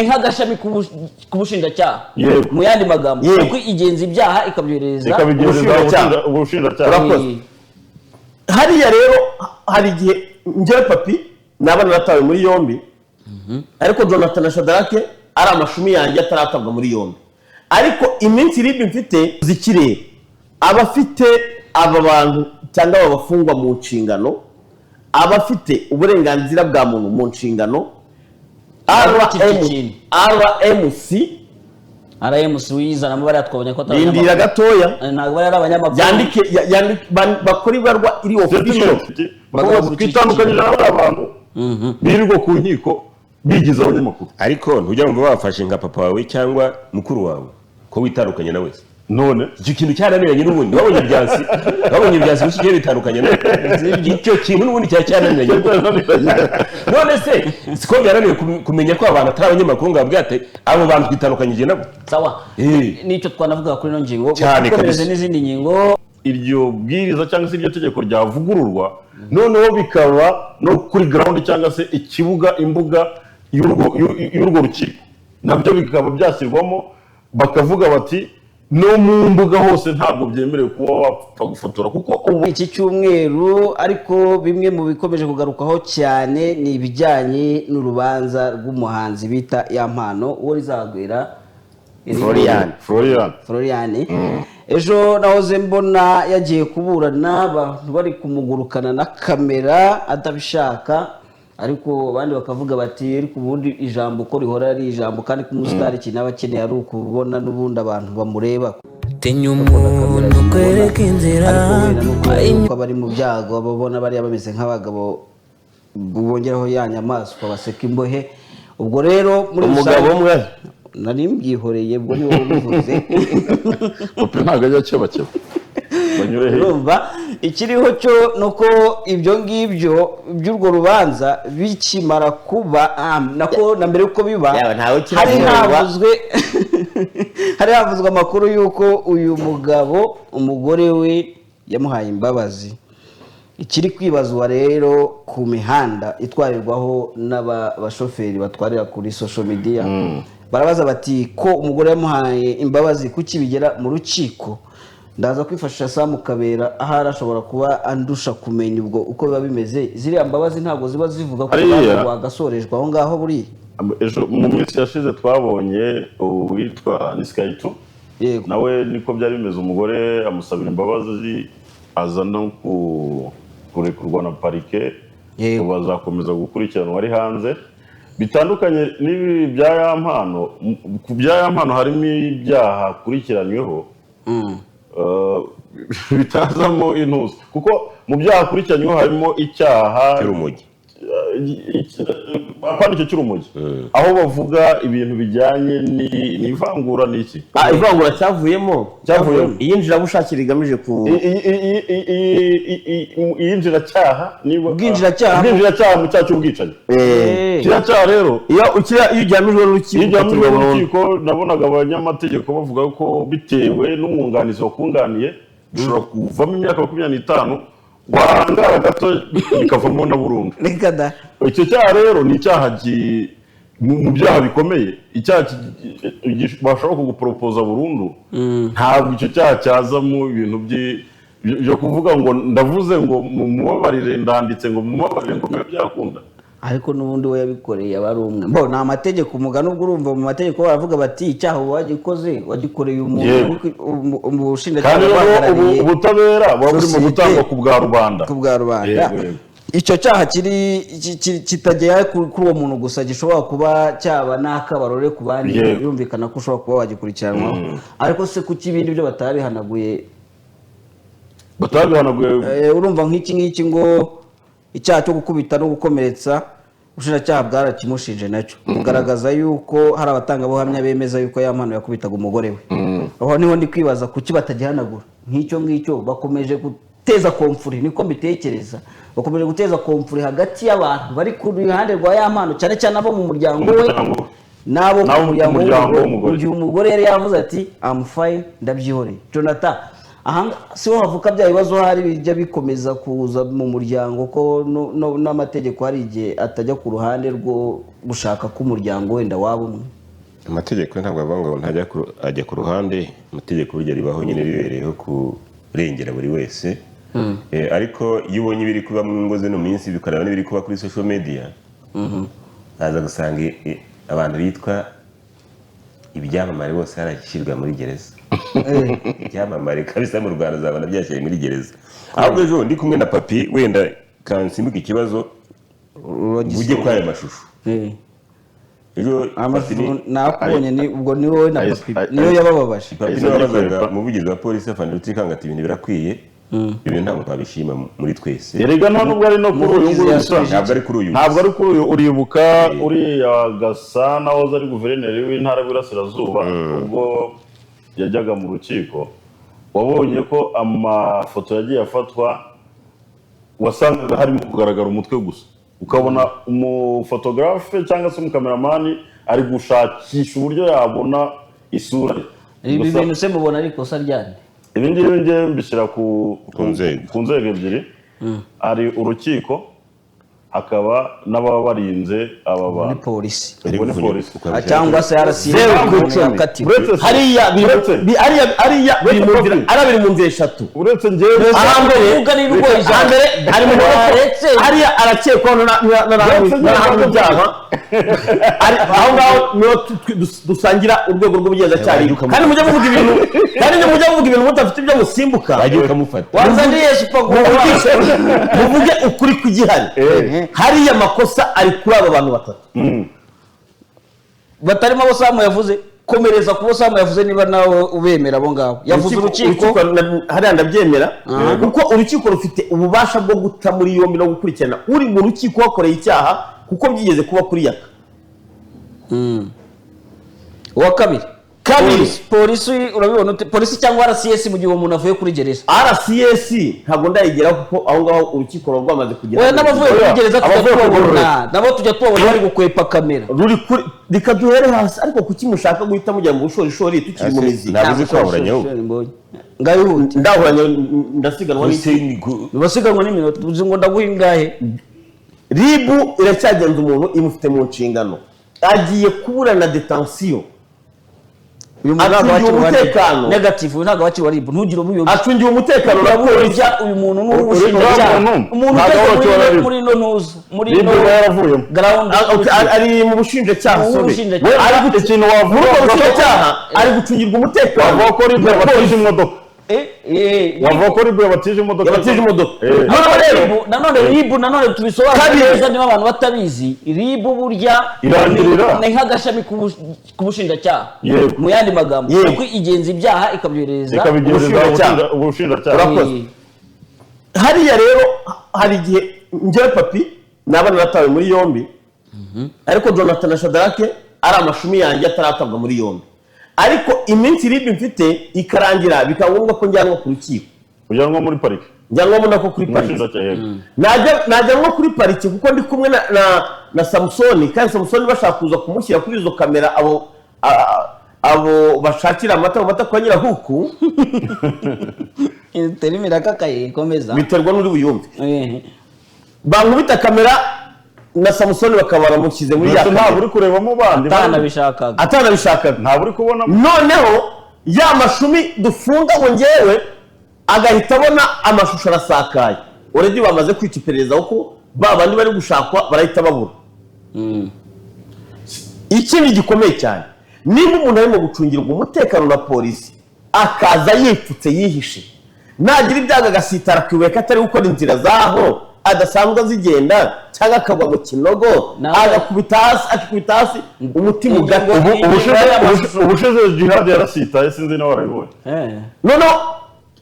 nk'agashami k'ubushinjacyaha mu yandi magambo kuko igenza ibyaha ikabyohereza ubushinjacyaha. Hariya rero hari igihe njyewe papi nabana natawe muri yombi ariko Jonathan na Shadrake ari amashumi yanjye ataratabwa muri yombi, ariko iminsi iribi mfite zikirere abafite aba bantu cyangwa abafungwa mu nshingano, abafite uburenganzira bwa muntu mu nshingano, RMC wizana mu bari twabonye ko indira gatoya ntabwo bari abanyamakuru yandike bakora ibarwa iri official twitandukanye n'abantu birirwa ku nkiko bigize abanyamakuru, ariko ntujya ngo bafashe nka papa wawe cyangwa mukuru wawe ko witandukanye na wese. none icyo kintu cyaraniranye n'ubundi babonye ibyansi bishyigiye bitandukanye icyo kintu n'ubundi cyaraniranye. None se siko byarananiye kumenya ko abantu atari abanyamakuru ngo babwate abo bantu twitandukanyije nabo. Sawa nicyo twanavuga kuri ino ngingo gukomeza n'izindi ngingo. Iryo bwiriza cyangwa se iryo tegeko ryavugururwa noneho bikaba no kuri ground cyangwa se ikibuga imbuga y'urwo rukiko nabyo bikaba byashyirwamo bakavuga bati no mu mbuga hose ntabwo byemerewe kuba wapfa gufotora kuko ubu iki cyumweru. Ariko bimwe mu bikomeje kugarukaho cyane ni ibijyanye n'urubanza rw'umuhanzi bita Yampano uwo rizagwira Florian. Ejo nahoze mbona yagiye kuburana abantu bari kumugurukana na kamera atabishaka, ariko abandi bakavuga bati ariko ubundi ijambo ko rihora ari ijambo kandi ku musitari kinaba akeneye ari ukubona n'ubundi abantu bamureba tenya umuntu kwereka inzira ko bari mu byago babona bari bameze nk'abagabo bongeraho ya nyamaswa baseka imbohe. Ubwo rero muri umugabo umwe nari mbyihoreye ubwo ni wowe ubivuze ntabwo ajya kebakeba urumva ikiriho cyo nuko ibyo ngibyo by'urwo rubanza bikimara kuba nako na mbere uko biba hari havuzwe amakuru y'uko uyu mugabo umugore we yamuhaye imbabazi. Ikiri kwibazwa rero ku mihanda itwarirwaho n'abashoferi batwarira kuri social media barabaza bati ko umugore yamuhaye imbabazi kuki bigera mu rukiko. Ndaza kwifashisha Sam Kabera ahari ashobora kuba andusha kumenya ubwo uko biba bimeze. Ziriya mbabazi ntabwo ziba zivuga ko wagasorejwe aho ngaho buri ejo mu minsi yashize twabonye uwitwa Niskaitu nawe niko byari bimeze, umugore amusabira imbabazi aza no kurekurwa na parike bazakomeza gukurikiranwa ari hanze. Bitandukanye n'ibi bya Yampano, ku bya Yampano harimo ibyaha akurikiranyweho bitazamo intuzi kuko mu byaha akurikiranyweho harimo icyaha cy'urumogi apana icyo cy'urumogi aho bavuga ibintu bijyanye n'ivangura n'iki ivangura cyavuyemo iyinjira bushakira igamije ku iyinjiracyaha ubwinjiracyaha mu cyaha cy'ubwicanyi. Kiriya cyaha rero iyo ujyamijwe n'urukiko nabonaga abanyamategeko bavuga ko bitewe n'umwunganizi wakunganiye bishobora kuvamo imyaka 25 wangara gato bikavamo na burundu. Icyo cyaha rero ni icyaha mu byaha bikomeye, icyaha bashobora kuguporopoza burundu. Ntabwo icyo cyaha cyazamo ibintu byo kuvuga ngo ndavuze ngo mubabarire ndanditse ngo mubabarire ngo byakunda. Ariko n'ubundi we yabikoreye aba ari umwe mbo na amategeko umugani ubwo urumva mu mategeko baravuga bati icyaha wagikoze wagikoreye umuntu kandi ubutabera buri mu gutangwa ku bwa rubanda icyo cyaha kitagera kuri uwo muntu gusa gishobora kuba cyaba n'akabarore ku bandi yumvikana ko ushobora kuba wagikurikiranwa. Ariko se kuki ibindi byo batabihanaguye urumva nk'iki ngo icyaha cyo gukubita no gukomeretsa ubushinjacyaha bwarakimushinje nacyo kugaragaza yuko hari abatangabuhamya bemeza yuko Yampano yakubitaga umugore we. Aho niho ndi kwibaza kuki batagihanagura nk'icyo bakomeje guteza komfuri, niko mbitekereza bakomeje guteza komfuri hagati y'abantu bari ku ruhande rwa Yampano cyane cyane abo mu muryango we nabo mu muryango we. Umugore yari yavuze ati I'm fine ndabyihoreye. Jonathan aha si ho havuka bya bibazo hari bijya bikomeza kuza mu muryango ko n'amategeko hari igihe atajya ku ruhande rwo gushaka ko umuryango wenda waba umwe. amategeko ntabwo avuga ngo ajya ku ruhande, amategeko burya ribaho nyine ribereyeho kurengera buri wese. Ariko iyo ubonye ibiri kuba mu ngo zino minsi bikareba n'ibiri kuba kuri social media, haza gusanga abantu bitwa ibyamamare bose harashyirwa muri gereza. Ibyamamare kabisa mu Rwanda zabana byashyiriye muri gereza. Ahubwo ejo ndi kumwe na papi wenda kansimbuka ikibazo ujye kwa aya mashusho. Ejo nakubonye ni ubwo ni wowe na papi niyo yabababaje. Papi niwe wabazaga umuvugizi wa polisi afana Rutikanga ati ibintu birakwiye. Ibintu ntabwo twabishima muri twese. Erega nta nubwo ari no kuri uyu nguyu gusa. Ntabwo ari kuri uyu. Ntabwo ari kuri uyu. Uribuka uriya Gasana wahoze ari guverineri w'intara y'Iburasirazuba ubwo yajyaga mu rukiko, wabonye ko amafoto yagiye afatwa wasangaga harimo kugaragara umutwe gusa, ukabona umufotogarafe cyangwa se umukameramani ari gushakisha uburyo yabona isura. Ibi bintu se mubona ari ikosa ryane? Ibi ngibi ngiye mbishyira ku nzego ebyiri. Ari urukiko, hakaba n'ababa barinze aba bantu ni polisi cyangwa se RCA hariya biri mu nzira eshatu. uretse njyewe ahambere ari mu hariya arakekwaho n'ibyaha aho ngaho niho dusangira urwego rw'ubugenzacyaha. kandi mujya muvuga ibintu mudafite ibyo musimbuka bagiye ukamufata wanzaniye muvuge ukuri kugihari. hariya amakosa ari kuri aba bantu batatu batarimo abo Samu yavuze. Komereza kubo Samu yavuze niba nawe ubemera abo ngabo. Yavuze urukiko hariya ndabyemera kuko urukiko rufite ububasha bwo guta muri yombi no gukurikirana uri mu rukiko wakoreye icyaha kuko byigeze kuba kuri yaka. Uwa kabiri polisi urabibona polisi cyangwa RCS mu gihe umuntu avuye kuri gereza. RCS ntabwo ndayigera kuko aho ngaho urukiko rwamaze kugera. Oya n'abavuye kuri gereza nabo tujya tubabona bari gukwepa kamera. Ruri kuri reka duhere hasi ariko kuki mushaka guhita mujya mu bushorishori tukiri mu mizi. Nabuze kwaburanyaho ngayihute ndahuranya ndasiganwa basiganwa n'iminota uzi ngo ndaguhingahe. Ribu iracyagenza umuntu imufite mu nshingano agiye kuburana detention. Uyu mugabo umutekano negative ntago bakiri wa Ribu ntugire umuyobozi acungiye umutekano urakurya uyu muntu n'ubushinjacyaha umuntu ugeze muri no ntuza muri no ground ari mu bushinjacyaha ari gute ikintu wavuga ubushinjacyaha ari gucungirwa umutekano wavuga ko Ribu yabatije imodoka wavuga ko Ribu yabatije imodoka nanone Ribu nanone tubisobanura neza niba abantu batabizi. Ribu burya ni nk'agashami k'ubushinjacyaha mu yandi magambo kuko igenza ibyaha ikabyohereza ubushinjacyaha. hariya rero hari igihe njyewe papi naba naratawe muri yombi ariko Jonathan Shadarake ari amashumi yanjye ataratabwa muri yombi, ariko iminsi Ribu mfite ikarangira bikaba ngombwa ko njyanwa ku rukiko. Ujyanwa muri parike? Njyanwa nako kuri parike. Najyanwa kuri parike kuko ndi kumwe na Samsoni, kandi Samsoni bashaka kuza kumushyira kuri izo kamera abo bashakira amata kwa Nyirahuku. Terimira kakaye komeza. Biterwa n'uri buyumve. Bankubita kamera na Samsoni bakabara mukize muri ya. Ntabwo uri kurebamo bandi. Atanabishakaga. Ntabwo uri kubona. Noneho ya mashumi dufunga ngo ngewe agahita abona amashusho arasakaye. Already bamaze kwikipereza uko babandi bari gushakwa barahita babura. Ikindi gikomeye cyane niba umuntu arimo gucungirwa umutekano na polisi akaza yipfutse yihishe nagira ibyaga agasitara kwibeka atari gukora inzira zaho adasanzwe zigenda cyangwa akagwa mu kinogo agakubita hasi umutima ugata. Ubushize Jihad yarasitaye sinzi nawe warabibonye.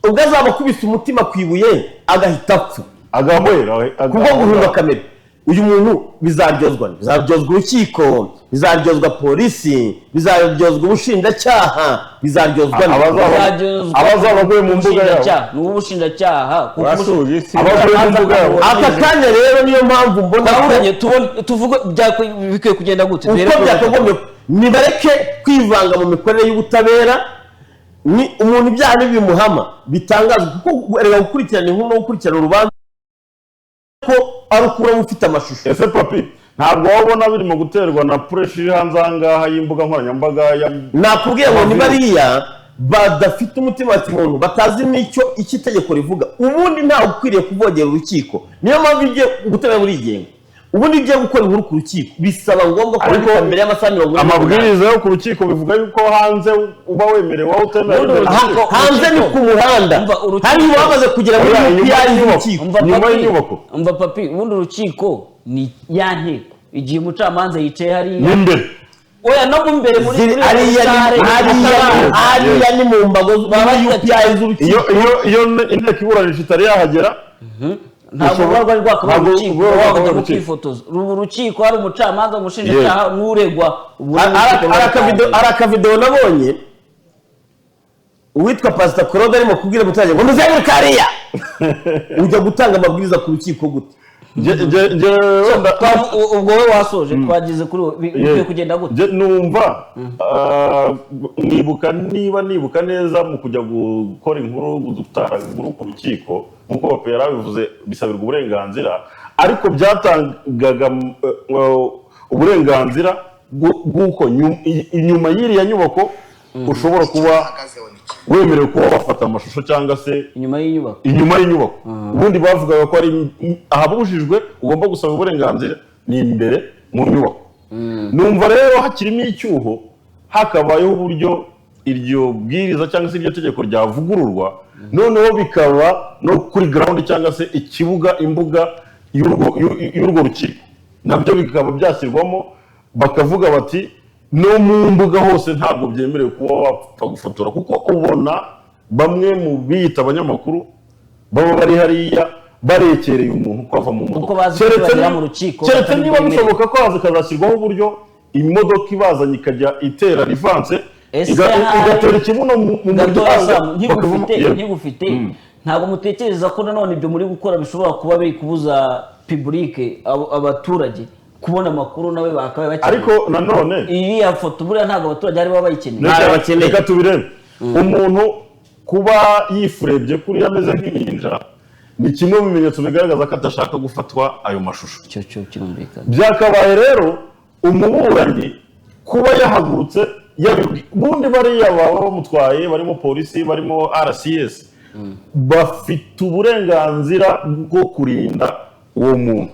Ubwo azaba kubisa umutima kwibuye agahita apfa agahwera kuko guhunga kamera. Uyu muntu bizaryozwa urukiko, bizaryozwa polisi, bizaryozwa ubushinjacyaha, bizaryozwa abazaba baguye mu mbuga yabo n'ubushinjacyaha. Aka kanya rero niyo mpamvu mbona tuvuge bikwiye kugenda gute uko byakagombye nibareke kwivanga mu mikorere y'ubutabera ni umuntu ibyaha n'ibimuhama bitangazwa kuko reka gukurikirana inkuru no gukurikirana urubanza ko ari ukura ufite amashusho. Ese papi ntabwo wabona birimo guterwa na pressure iri hanze aha ngaha y'imbuga nkoranyambaga nakubwiye ngo ni bariya badafite umutima wa kimuntu batazi n'icyo itegeko rivuga. Ubundi ntawe ukwiriye kuvogera urukiko, niyo mpamvu igiye gutera muri igenga. Ubundi igiye gukora inkuru ku rukiko bisaba ngombwa ko ariko mbere y'amasaha 40 amabwiriza yo ku rukiko bivuga yuko hanze uba wemerewe aho utemerewe. Hanze ni ku muhanda, hari bamaze kugera muri y'urukiko nyuma y'inyubako. Umva papi, ubundi urukiko ni ya nteko igihe umucamanza yicaye hari n'imbere. Oya no mu mbere muri hariya ni mu mbago baba UPI z'urukiko. Iyo inteko iburanisha itari yahagera ntabwo rwari rwakabaye urukiko wajya kukifotoza. Urukiko hari umucamanza, umushinjacyaha n'uregwa. Arakavideo nabonye uwitwa Pastor Claude arimo kubwira muturage ngo muzenguruke hariya ujya gutanga amabwiriza ku rukiko gute? Ubwo we wasoje twagize kuri bikwiye kugenda gute? Numva nibuka neza mu kujya gukora inkuru gutara inkuru ku rukiko nkuko Papa yarabivuze bisabirwa uburenganzira, ariko byatangaga uburenganzira bw'uko inyuma y'iriya nyubako ushobora kuba wemerewe kuba wafata amashusho cyangwa se inyuma y'inyubako. Ubundi bavugaga ko ari ahabujijwe ugomba gusaba uburenganzira ni imbere mu nyubako. Numva rero hakirimo icyuho, hakabayeho uburyo iryo bwiriza cyangwa se iryo tegeko ryavugururwa, noneho bikaba no kuri ground cyangwa se ikibuga imbuga y'urwo rukiko nabyo bikaba byashyirwamo, bakavuga bati no mu mbuga hose ntabwo byemerewe kuba wapfa gufotora, kuko ubona bamwe mu biyita abanyamakuru baba bari hariya barekereye umuntu kwava mu modoka. Keretse niba bishoboka ko hazikazashyirwaho uburyo imodoka ibazanye ikajya itera rivanse igatera ikibuno mu muryango. Nkigufite ntabwo mutekereza ko nanone ibyo muri gukora bishobora kuba biri kubuza public abaturage kubona amakuru nawe bakabaye bakeneye? Ariko nanone iriya foto buriya ntabwo abaturage ari baba bayikeneye. Reka tubirebe. Umuntu kuba yifurebye kuri ameze nk'inyinja ni kimwe mu bimenyetso bigaragaza ko adashaka gufatwa ayo mashusho. Cyo kirumvikana. Byakabaye rero umuburanyi kuba yahagurutse bundi bariya baba bamutwaye, barimo polisi, barimo RCS, bafite uburenganzira bwo kurinda uwo muntu,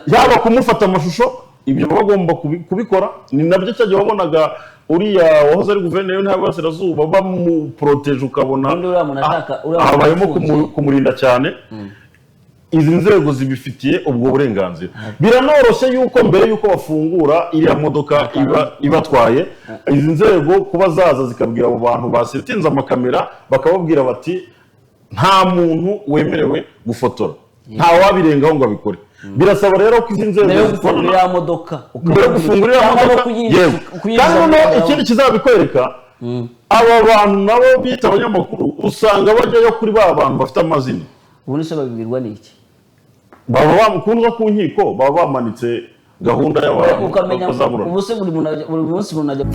yaba kumufata amashusho. Ibyo bagomba kubikora. Ni nabyo cyagiye wabonaga uriya wahoze ari guverineri w'Iburasirazuba bamuproteje, ukabona habayemo kumurinda cyane. Izi nzego zibifitiye ubwo burenganzira. Biranoroshye yuko mbere yuko bafungura iriya modoka ibatwaye, izi nzego kuba zaza zikabwira abo bantu basetinze amakamera, bakababwira bati nta muntu wemerewe gufotora, nta wabirengaho ngo abikore. Birasaba rero ko izi nzego zifungura ya modoka, kandi noneho ikindi kizabikwereka, aba bantu nabo bita abanyamakuru usanga bajyayo kuri ba bantu bafite amazina. Ubu se babibwirwa n'iki? Baba bamukundwa ku nkiko, baba bamanitse gahunda y'abantu ukamenya ubu se buri munsi umuntu ajya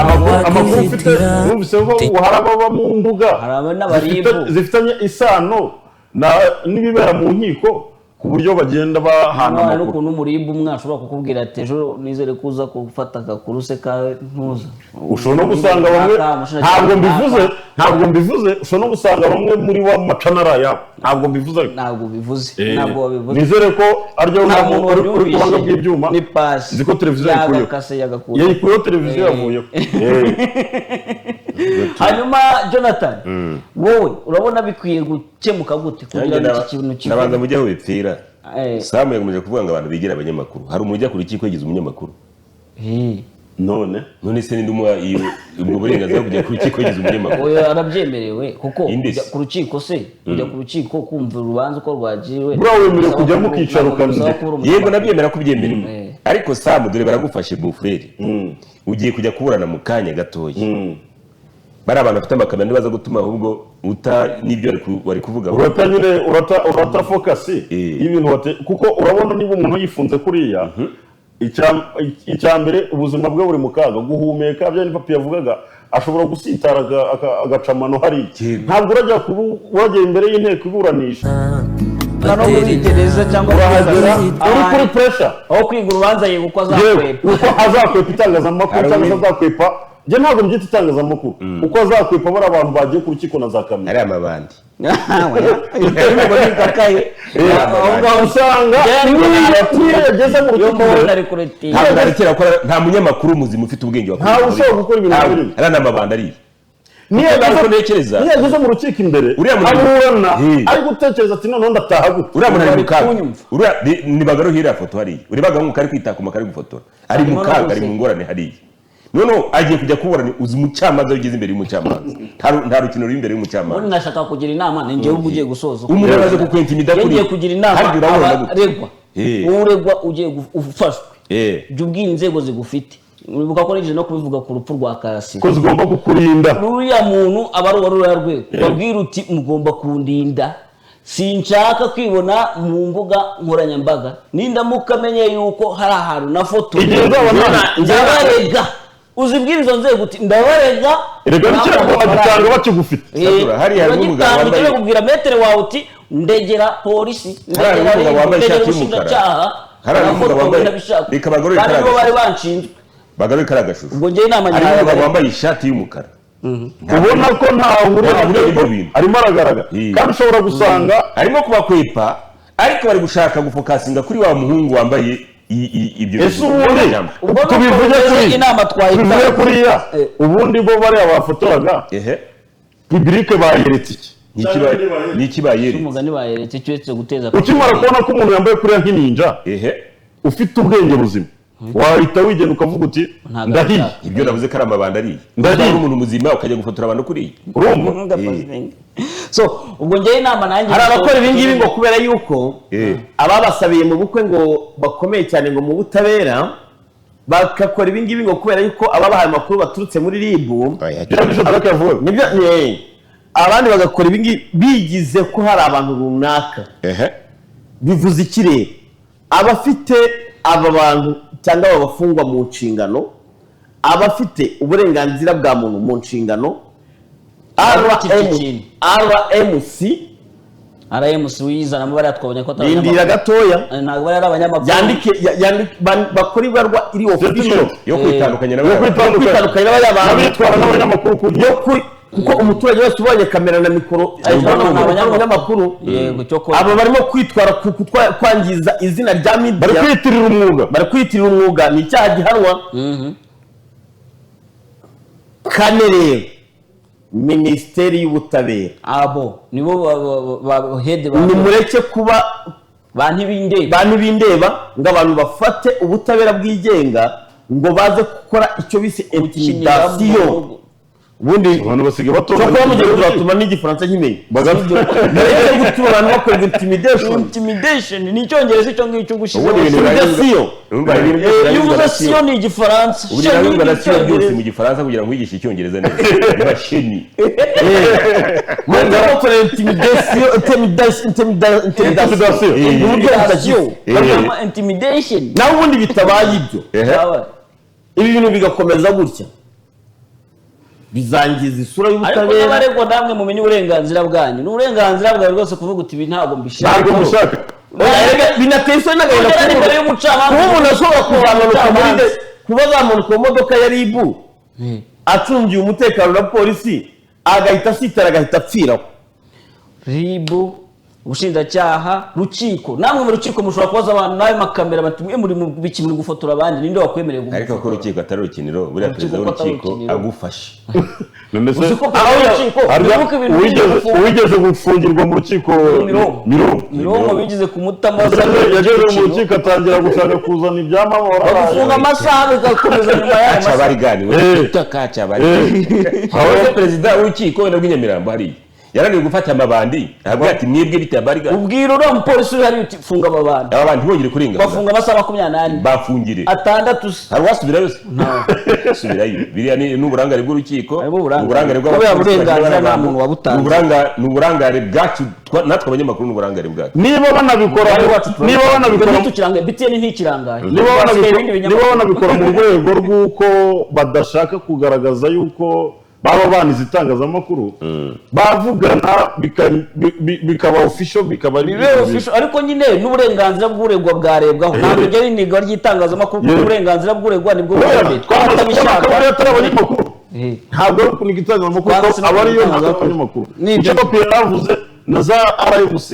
amakuru ufite. Numvise ko haraba mu mbuga zifitanye isano n'ibibera mu nkiko, ku buryo bagenda bahana amakuru. Ukuntu umuribu umwe ashobora kukubwira ati ejo nizere kuza gufata agakuru se ka ntuza. Ushobora no gusanga bamwe, ntabwo mbivuze, ushobora no gusanga bamwe muri wa macanara yabo. Ntabwo mbivuze. Ntabwo wabivuze. Nizere ko aryo uri kubanga bw'ibyuma. Ni pasi. Ziko televiziyo yayikuyeho televiziyo yavuyeho. Hanyuma Jonathan, wowe urabona bikwiye gukemuka gute kugira ngo iki kintu kibe? Nabanza mujya bipfira. Samu yakomeje kuvuga ngo abantu bigira abanyamakuru. Hari umujya kuri kiko yigize umunyamakuru. None se ndumwa iyo uburenganzira kujya kuri kiko yigize umunyamakuru. Oya arabyemerewe kuko ku rukiko se kujya ku rukiko kumva urubanza uko rwagiwe. Bro wemerewe kujya mu kicaro kanze. Yego nabyemera kubyemerera. Ariko Samu dore baragufashe mu frere. Ugiye kujya kuburana mu kanya gatoya. Bari abantu bafite amakamera ndibaza gutuma ahubwo n'ibyo wari kuvuga. Urata focus y'ibintu kuko urabona niba umuntu yifunze kuriya, icya mbere ubuzima bwe buri mu kaga, guhumeka bya ni Papa yavugaga, ashobora gusitara agacamano hariya ntabwo urajya imbere y'inteko iburanisha no muri gereza cyangwa urahagera uri kuri pressure aho kwiga urubanza yego uko azakwepa uko azakwepa itangazamakuru cyangwa azakwepa njye ntabwo mbyita itangazamakuru uko azakwepa bari abantu bagiye ku rukiko na za kamera ari amabandi usanga yageze mu rukiko nta munyamakuru muzima ufite ubwenge ntawe ushobora gukora ibintu nk'ibyo ari n'amabandi ari niyo yageze mu rukiko imbere aburana ari gutekereza ati noneho ndataha gute uriya muntu ari mu kaga nibagaruho iriya foto hariya uribaga nk'uko ari kwitakuma kari gufotora ari mu kaga ari mu ngorane hariya noneho agiye kujya kuburana uzi umucamanza ugeze imbere y'umucamanza nta rukino ruri imbere y'umucamanza ubundi nashaka kugira inama ni njyewe ugiye gusoza umuntu araza kukwentimida kuri ugiye kugira inama abaregwa uregwa ugiye ufashwe jya ubwira inzego zigufite uribuka ko nigeze no kubivuga ku rupfu rwa Karasira ko zigomba kukurinda ruriya muntu aba ari uwaruriya rwego babwira uti mugomba kundinda sinshaka kwibona mu mbuga nkoranyambaga nindamuka amenye yuko hari ahantu na foto ndabarega uzibwira izo nzego uti ndabarega rega n'ikirego bagitanga bakigufite hariya hari umugabo wambaye kubwira metere wawe uti ndegera polisi ndegera ubushinjacyaha hari umugabo wambaye reka bagorore kandi bo bari banshinzwe bagorore kari agashusho ubwo njyewe inama hari umugabo wambaye ishati y'umukara ubona ko ntahurira arimo aragaragara kandi ushobora gusanga arimo kubakwepa ariko bari gushaka gufokasinga kuri wa muhungu wambaye ibyo ese ubundi tubivuge kuri inama tubivuge kuriya ubundi bo bariya bafotoraga publike bayeretse iki niki bayeretse umugani bayeretse cyetse guteza ukimara kubona ko umuntu yambaye kuriya nk'ininja ufite ubwenge buzima wahita wigenda ukavuga uti ndahiye ibyo navuze ko ari amabanda ariye ndahiye umuntu muzima ukajya gufotora abantu kuriya urumva so ubwo njyewe inama nanjye hari abakora ibi ngibi ngo kubera yuko ababasabiye mu bukwe ngo bakomeye cyane ngo mu butabera bagakora ibi ngibi ngo kubera yuko ababahaye amakuru baturutse muri RIB nibyo abandi bagakora ibi ngibi bigize ko hari abantu runaka bivuze ikirere abafite aba bantu cyangwa aba bafungwa mu nshingano abafite uburenganzira bwa muntu mu nshingano RMC wizana bariya twabonye ko rindira gatoya ntabwo bari ari abanyamakuru yandike bakora ibarwa iri official yo kwitandukanya n'abanyamakuru kuko umuturage wese ubonye kamera na mikoro abanyamakuru aba barimo kwitwara kwangiza izina rya media bari kwitirira umwuga ni icyaha gihanwa kane rero minisiteri y'ubutabera abo nibo bahede nimureke kuba bantu bindeba ngo abantu bafate ubutabera bwigenga ngo baze gukora icyo bise intimidation ubundi abantu basigaye batora cyo mugiye kuratuma n'igifaransa nkimenya bagafite gutuma abantu bakora intimidation ni icyongereza cyo ngicyo gushize intimidation intimidation ni igifaransa ubu ntabwo nasiyo byose mu gifaransa kugira ngo wigishe icyongereza neza basheni mwenda bakora intimidation naho ubundi bitabaye ibyo ibi bintu bigakomeza gutya bizangiza isura y'ubutabera ariko n'abaregwa namwe mumenye uburenganzira bwanyu n'uburenganzira bwawe rwose kuvuga uti ibi ntabwo mbishaka binateye isoni n'agahinda kuba umuntu ashobora kuba zamanuka mu modoka ya RIB acungiye umutekano na polisi agahita asitara agahita apfiraho RIB ubushinjacyaha rukiko namwe mu rukiko mushobora kubaza abantu nawe makamera bati mwe muri biki muri gufotora abandi ninde wakwemereye gufotora ariko ko urukiko atari urukiniro buriya perezida w'urukiko agufashe wigeze gufungirwa mu rukiko mirongo bigize ku mutama yageze mu rukiko atangira gushaka kuzana ibyamamara bagufunga amasaha bigakomeza nyuma yayo kaca bariganiwe kaca bariganiwe perezida w'urukiko wenda rw'inyamirambo hariya yarangiye gufata amabandi ahabwa ati mwebwe bita bariga ubwira uriya mupolisi uri hariya uti funga amabandi aba bantu bongere kurenga bafunga amasaha 24 bafungire atandatu hari wasubirayo se subirayo biriya ni uburangare bw'urukiko uburangare bw'uburenganzira nta muntu wabutanze n'uburangare bwacu natwe abanyamakuru n'uburangare bwacu niba banabikora tukiranga BTN ntikirangaye niba banabikora mu rwego rw'uko badashaka kugaragaza yuko baba banize itangazamakuru bavugana bikaba official bikaba ariko nyine n'uburenganzira bw'uregwa bwarebwaho ntabwo byari iniga ry'itangazamakuru kuko uburenganzira bw'uregwa nibwo bw'uregwa twabishaka atari abanyamakuru ntabwo ari kuniga itangazamakuru aba ariyo abanyamakuru icyo Pierre yavuze na za RMC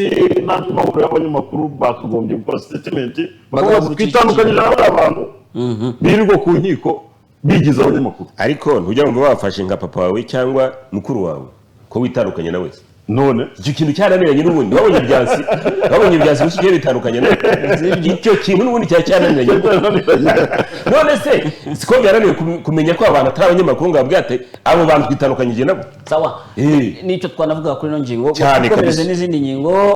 n'andi mahoro y'abanyamakuru bakagombye gukora statement bakavuga twitandukanyije n'abantu birirwa ku nkiko bigize abanyamakuru ariko ntujya ngo bafashe nka papa wawe cyangwa mukuru wawe ko witandukanye na wese none icyo kintu cyaraniranye n'ubundi wabonye ibyansi bikigiye bitandukanye na icyo kintu n'ubundi cyaraniranye none se siko byarananiye kumenya ko abantu atari abanyamakuru ngo babwate abo bantu twitandukanyije nabo sawa nicyo twanavuga kuri ino ngingo cyane n'izindi ngingo